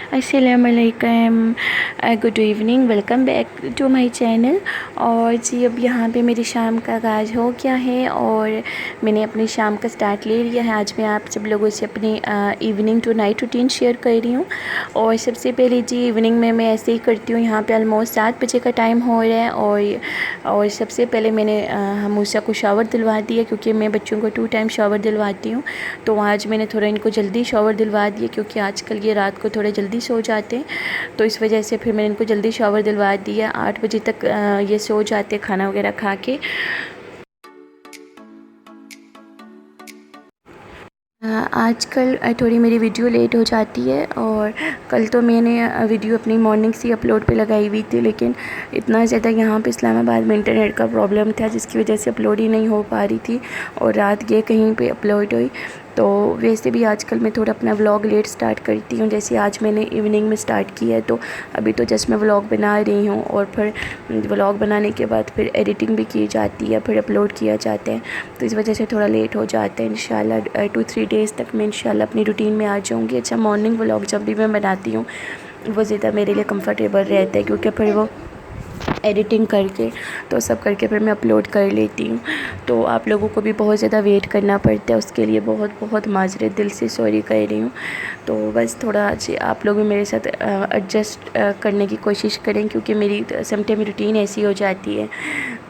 अस्सलामुअलैकुम, good evening, welcome back to my channel. और जी अब यहाँ पे मेरी शाम का आगाज़ हो गया है और मैंने अपनी शाम का स्टार्ट ले लिया है। आज मैं आप सब लोगों से अपनी evening to night routine share कर रही हूँ। और सबसे पहले जी इवनिंग में मैं ऐसे ही करती हूँ। यहाँ पे ऑलमोस्ट 7 बजे का टाइम हो रहा है और सबसे पहले मैंने मूसा को शावर दिलवा दिया, क्योंकि मैं बच्चों को 2 टाइम शावर दिलवाती हूँ। तो आज मैंने थोड़ा इनको जल्दी शावर दिलवा दिया, क्योंकि आजकल ये रात को थोड़ा जल्दी सो जाते हैं, तो इस वजह से फिर मैंने इनको जल्दी शावर दिलवा दिया। 8 बजे तक ये सो जाते खाना वगैरह खा के। आजकल थोड़ी मेरी वीडियो लेट हो जाती है, और कल तो मैंने वीडियो अपनी मॉर्निंग से अपलोड पे लगाई हुई थी, लेकिन इतना ज़्यादा यहाँ पे इस्लामाबाद में इंटरनेट का प्रॉब्लम था, जिसकी वजह से अपलोड ही नहीं हो पा रही थी और रात ये कहीं पे अपलोड हुई। तो वैसे भी आजकल मैं थोड़ा अपना व्लॉग लेट स्टार्ट करती हूँ। जैसे आज मैंने इवनिंग में स्टार्ट किया है, तो अभी तो जस्ट मैं व्लॉग बना रही हूँ, और फिर व्लॉग बनाने के बाद फिर एडिटिंग भी की जाती है, फिर अपलोड किया जाता है, तो इस वजह से थोड़ा लेट हो जाता है। इंशाल्लाह 2-3 डेज़ तक मैं इंशाल्लाह अपनी रूटीन में आ जाऊँगी। अच्छा, मॉर्निंग व्लॉग जब भी मैं बनाती हूँ वो ज़्यादा मेरे लिए कंफर्टेबल रहता है, क्योंकि फिर वो एडिटिंग करके तो सब करके फिर मैं अपलोड कर लेती हूँ। तो आप लोगों को भी बहुत ज़्यादा वेट करना पड़ता है, उसके लिए बहुत बहुत माजरत, दिल से सॉरी कह रही हूँ। तो बस थोड़ा अच्छी आप लोग भी मेरे साथ एडजस्ट करने की कोशिश करें, क्योंकि मेरी समटाइम रूटीन ऐसी हो जाती है,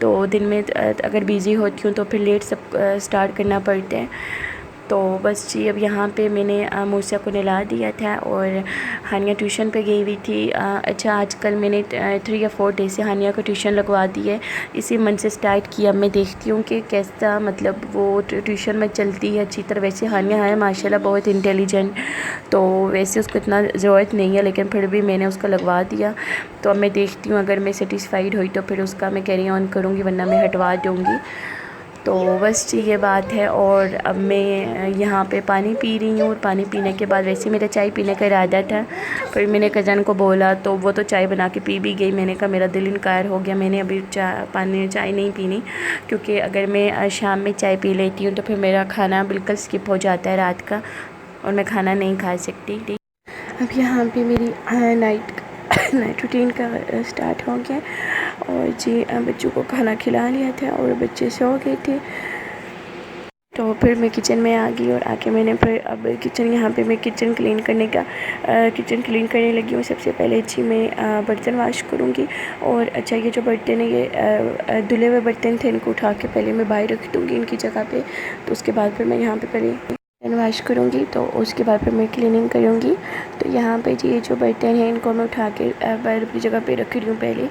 तो दिन में अगर बिज़ी होती हूँ तो फिर लेट सब स्टार्ट करना पड़ता है। तो बस जी अब यहाँ पे मैंने मूसा को नहला दिया था, और हानिया ट्यूशन पे गई हुई थी। अच्छा, आजकल मैंने 3 या 4 डे से हानिया को ट्यूशन लगवा दी है। इसी मन से स्टार्ट किया। मैं देखती हूँ कि कैसा मतलब वो ट्यूशन में चलती है अच्छी तरह। वैसे हानिया है माशाल्लाह बहुत इंटेलिजेंट, तो वैसे उसको इतना ज़रूरत नहीं है, लेकिन फिर भी मैंने उसको लगवा दिया। तो अब मैं देखती हूँ, अगर मैं सेटिस्फाइड हुई तो फिर उसका मैं कैरी ऑन करूँगी, वरना मैं हटवा दूँगी। तो बस जी ये बात है। और अब मैं यहाँ पे पानी पी रही हूँ, और पानी पीने के बाद वैसे मेरा चाय पीने का इरादा था, फिर मैंने कज़न को बोला तो वो तो चाय बना के पी भी गई। मैंने कहा मेरा दिल इनकार हो गया, मैंने अभी चाय नहीं पीनी, क्योंकि अगर मैं शाम में चाय पी लेती हूँ तो फिर मेरा खाना बिल्कुल स्किप हो जाता है रात का, और मैं खाना नहीं खा सकती। अब यहाँ पे मेरी नाइट नाइट रूटीन का स्टार्ट हो गया, और जी बच्चों को खाना खिला लिया था और बच्चे सो गए थे। तो फिर मैं किचन में आ गई, और आके मैंने फिर अब किचन यहाँ पे मैं किचन क्लीन करने लगी हूँ। सबसे पहले जी मैं बर्तन वॉश करूँगी। और अच्छा, ये जो बर्तन है ये धुले हुए बर्तन थे, इनको उठा के पहले मैं बाहर रख दूँगी इनकी जगह पे। तो उसके बाद फिर मैं यहाँ पे पहले बर्तन वॉश करूँगी, तो उसके बाद फिर मैं क्लीनिंग करूँगी। तो यहाँ पे जी ये जो बर्तन हैं इनको मैं उठा के बाहर अपनी जगह पे रख रही हूँ पहले,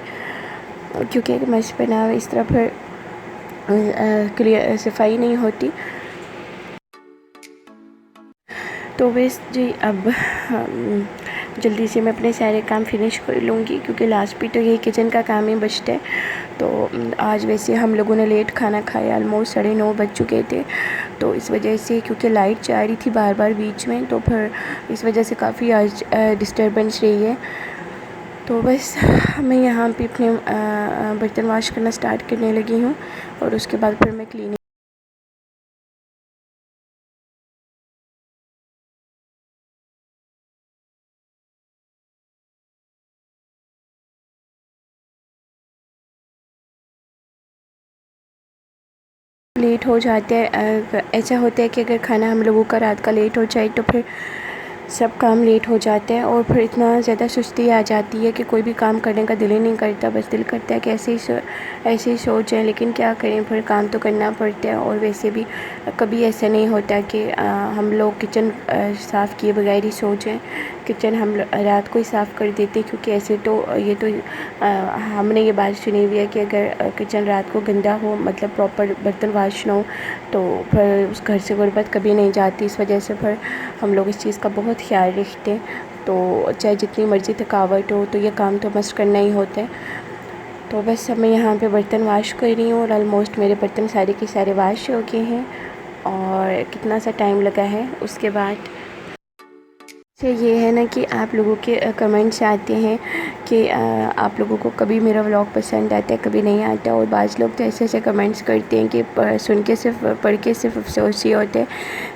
क्योंकि अगर मैश बना हुआ इस तरह फिर क्लियर सफाई नहीं होती। तो बस जी अब जल्दी से मैं अपने सारे काम फिनिश कर लूँगी, क्योंकि लास्ट भी तो यही किचन का काम ही बचता है। तो आज वैसे हम लोगों ने लेट खाना खाया, ऑलमोस्ट 9:30 बज चुके थे, तो इस वजह से क्योंकि लाइट जा रही थी बार बार बीच में, तो फिर इस वजह से काफ़ी आज डिस्टर्बेंस रही है। तो बस मैं यहाँ पे अपने बर्तन वॉश करना स्टार्ट करने लगी हूँ, और उसके बाद फिर मैं क्लीनिंग लेट हो जाते हैं। ऐसा होता है कि अगर खाना हम लोगों का रात का लेट हो जाए तो फिर सब काम लेट हो जाते हैं, और फिर इतना ज़्यादा सुस्ती आ जाती है कि कोई भी काम करने का दिल ही नहीं करता। बस दिल करता है कि ऐसे ही सो जाएं, लेकिन क्या करें, फिर काम तो करना पड़ता है। और वैसे भी कभी ऐसा नहीं होता कि हम लोग किचन साफ़ किए बगैर ही सो जाएं। किचन हम रात को ही साफ़ कर देते, क्योंकि ऐसे तो ये तो हमने ये बात सुनी हुई है कि अगर किचन रात को गंदा हो, मतलब प्रॉपर बर्तन वाश ना हो, तो फिर उस घर से गुर्बत कभी नहीं जाती। इस वजह से फिर हम लोग इस चीज़ का बहुत ख्याल रखते हैं। तो चाहे जितनी मर्ज़ी थकावट हो, तो ये काम तो मस्ट करना ही होता है। तो बस अब मैं यहाँ पे बर्तन वाश कर रही हूँ, और ऑलमोस्ट मेरे बर्तन सारे के सारे वाश हो गए हैं। और कितना सा टाइम लगा है उसके बाद अच्छा ये है ना कि आप लोगों के कमेंट्स आते हैं कि आप लोगों को कभी मेरा व्लॉग पसंद आता है, कभी नहीं आता। और बाज़ लोग तो ऐसे ऐसे कमेंट्स करते हैं कि सुन के सिर्फ पढ़ के सिर्फ अफसोस ही होते हैं,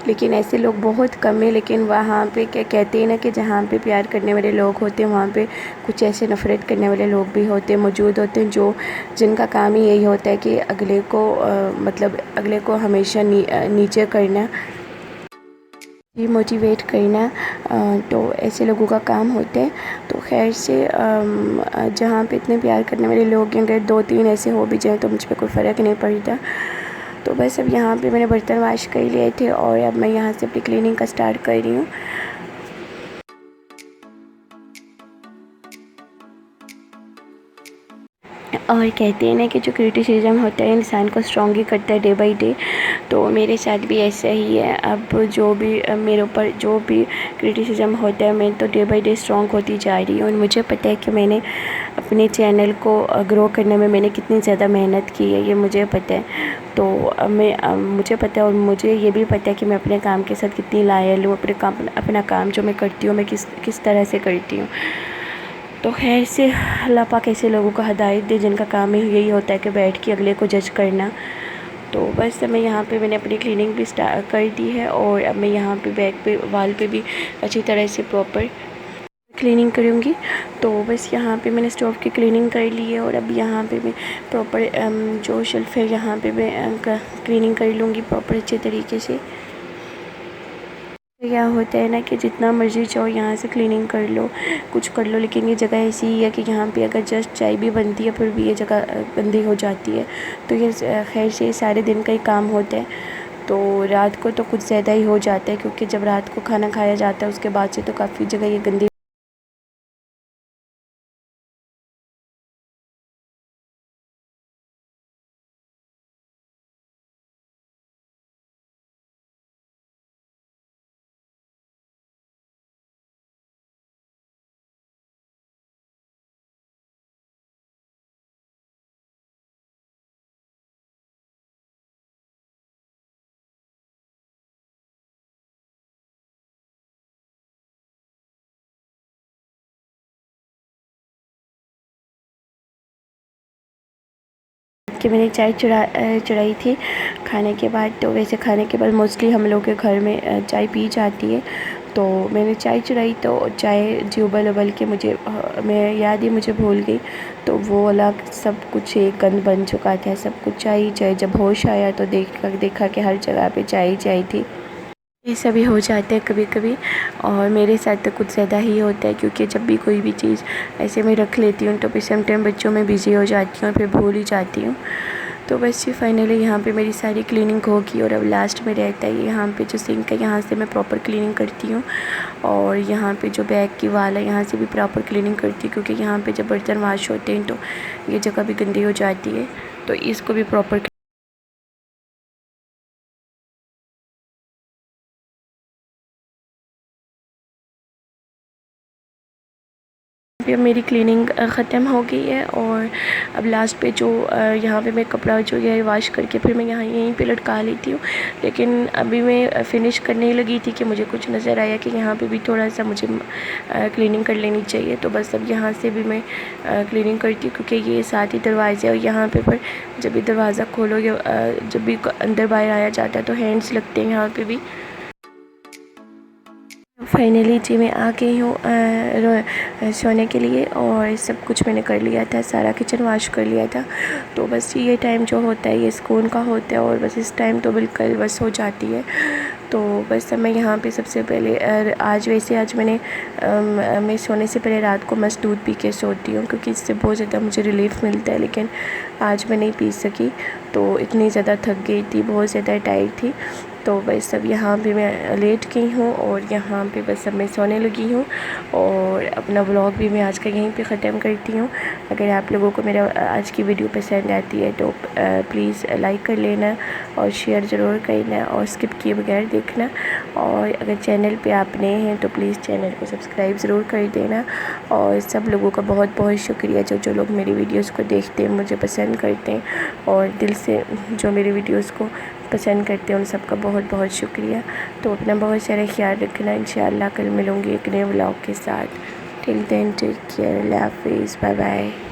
लेकिन ऐसे लोग बहुत कम है। लेकिन वहाँ पे क्या कहते हैं ना कि जहाँ पे प्यार करने वाले लोग होते हैं वहाँ पे कुछ ऐसे नफ़रत करने वाले लोग भी होते हैं, मौजूद होते हैं, जो जिनका काम ही यही होता है कि अगले को मतलब अगले को हमेशा नीचे करना, मोटिवेट करना। तो ऐसे लोगों का काम होता है। तो खैर से जहाँ पे इतने प्यार करने वाले लोग हैं, अगर 2-3 ऐसे हो भी जाए तो मुझ पे कोई फ़र्क नहीं पड़ता। तो बस अब यहाँ पे मैंने बर्तन वाश कर लिए थे और अब मैं यहाँ से अपनी क्लीनिंग का स्टार्ट कर रही हूँ। और कहते हैं ना कि जो क्रिटिसिज्म होता है इंसान को स्ट्रॉन्ग ही करता है डे बाई डे। तो मेरे साथ भी ऐसा ही है। अब जो भी मेरे ऊपर जो भी क्रिटिसिज्म होता है, मैं तो डे बाई डे स्ट्रॉन्ग होती जा रही हूँ। और मुझे पता है कि मैंने अपने चैनल को ग्रो करने में मैंने कितनी ज़्यादा मेहनत की है, ये मुझे पता है। तो मुझे पता है और मुझे ये भी पता है कि मैं अपने काम के साथ कितनी लायल हूँ। अपना काम जो मैं करती हूँ मैं किस तरह से करती हूँ। तो खैर से अल्लाह पाक ऐसे लोगों को हिदायत दे जिनका काम ही यही होता है कि बैठ के अगले को जज करना। तो बस मैं यहाँ पे मैंने अपनी क्लीनिंग भी स्टार्ट कर दी है और अब मैं यहाँ पे बैक पे वाल पे भी अच्छी तरह से प्रॉपर क्लीनिंग करूँगी। तो बस यहाँ पे मैंने स्टोव की क्लीनिंग कर ली है और अब यहाँ पे मैं प्रॉपर जो शेल्फ़ है यहाँ पे मैं क्लीनिंग कर लूँगी प्रॉपर अच्छे तरीके से। क्या होता है ना कि जितना मर्ज़ी चाहो यहाँ से क्लीनिंग कर लो, कुछ कर लो, लेकिन ये जगह ऐसी ही है कि यहाँ पे अगर जस्ट चाय भी बनती है फिर भी ये जगह गंदी हो जाती है। तो ये खैर से सारे दिन का ही काम होता है। तो रात को तो कुछ ज़्यादा ही हो जाता है, क्योंकि जब रात को खाना खाया जाता है उसके बाद से तो काफ़ी जगह ये गंदी कि मैंने चाय चढ़ाई थी खाने के बाद। तो वैसे खाने के बाद मोस्टली हम लोग के घर में चाय पी जाती है। तो मैंने चाय चढ़ाई तो चाय जी उबल उबल के मैं याद ही मुझे भूल गई। तो वो अलग सब कुछ एक गंद बन चुका था, सब कुछ चाय ही चाय। जब होश आया तो देखा कि हर जगह पे चाय ही चाय थी। ये सभी हो जाता है कभी कभी, और मेरे साथ तो कुछ ज़्यादा ही होता है, क्योंकि जब भी कोई भी चीज़ ऐसे मैं रख लेती हूँ तो फिर सम टाइम बच्चों में बिज़ी हो जाती हूँ और फिर भूल ही जाती हूँ। तो बस ये फाइनली यहाँ पे मेरी सारी क्लीनिंग होगी और अब लास्ट में रहता है यहाँ पे जो सिंक है, यहाँ से मैं प्रॉपर क्लीनिंग करती हूँ। और यहाँ पे जो बैक की वाल है यहाँ से भी प्रॉपर क्लीनिंग करती हूँ, क्योंकि यहाँ पे जब बर्तन वाश होते हैं तो ये जगह भी गंदी हो जाती है। तो इसको भी प्रॉपर अब मेरी क्लीनिंग ख़त्म हो गई है। और अब लास्ट पे जो यहाँ पे मैं कपड़ा जो है वॉश करके फिर मैं यहीं पे लटका लेती हूँ। लेकिन अभी मैं फ़िनिश करने लगी थी कि मुझे कुछ नज़र आया कि यहाँ पे भी थोड़ा सा मुझे क्लीनिंग कर लेनी चाहिए। तो बस अब यहाँ से भी मैं क्लीनिंग करती हूँ, क्योंकि ये साथ ही दरवाज़े और यहाँ पर जब भी दरवाज़ा खोलो या जब भी अंदर बाहर आया जाता है तो हैंड्स लगते हैं यहाँ पर भी। फाइनली जी मैं आ गई हूँ सोने के लिए, और सब कुछ मैंने कर लिया था, सारा किचन वॉश कर लिया था। तो बस ये टाइम जो होता है ये सुकून का होता है, और बस इस टाइम तो बिल्कुल बस हो जाती है। तो बस मैं यहाँ पे सबसे पहले आज मैं सोने से पहले रात को मस्त दूध पी के सोती हूँ, क्योंकि इससे बहुत ज़्यादा मुझे रिलीफ़ मिलता है। लेकिन आज मैं नहीं पी सकी, तो इतनी ज़्यादा थक गई थी, बहुत ज़्यादा टायर्ड थी। तो बस अब यहाँ पे मैं लेट गई हूँ और यहाँ पे बस अब मैं सोने लगी हूँ। और अपना व्लॉग भी मैं आज का यहीं पे ख़त्म करती हूँ। अगर आप लोगों को मेरा आज की वीडियो पसंद आती है तो प्लीज़ लाइक कर लेना और शेयर ज़रूर करना और स्किप किए बगैर देखना। और अगर चैनल पे आप नए हैं तो प्लीज़ चैनल को सब्सक्राइब ज़रूर कर देना। और सब लोगों का बहुत बहुत शुक्रिया जो लोग मेरी वीडियोज़ को देखते हैं, मुझे पसंद करते हैं, और दिल से जो मेरी वीडियोज़ को पसंद करते हैं उन सबका बहुत बहुत बहुत शुक्रिया। तो अपना बहुत सारा ख्याल रखना। इंशाअल्लाह कल मिलूँगी एक नए व्लॉग के साथ। टिल देन टेक केयर, अल्लाह हाफिज़, बाय बाय।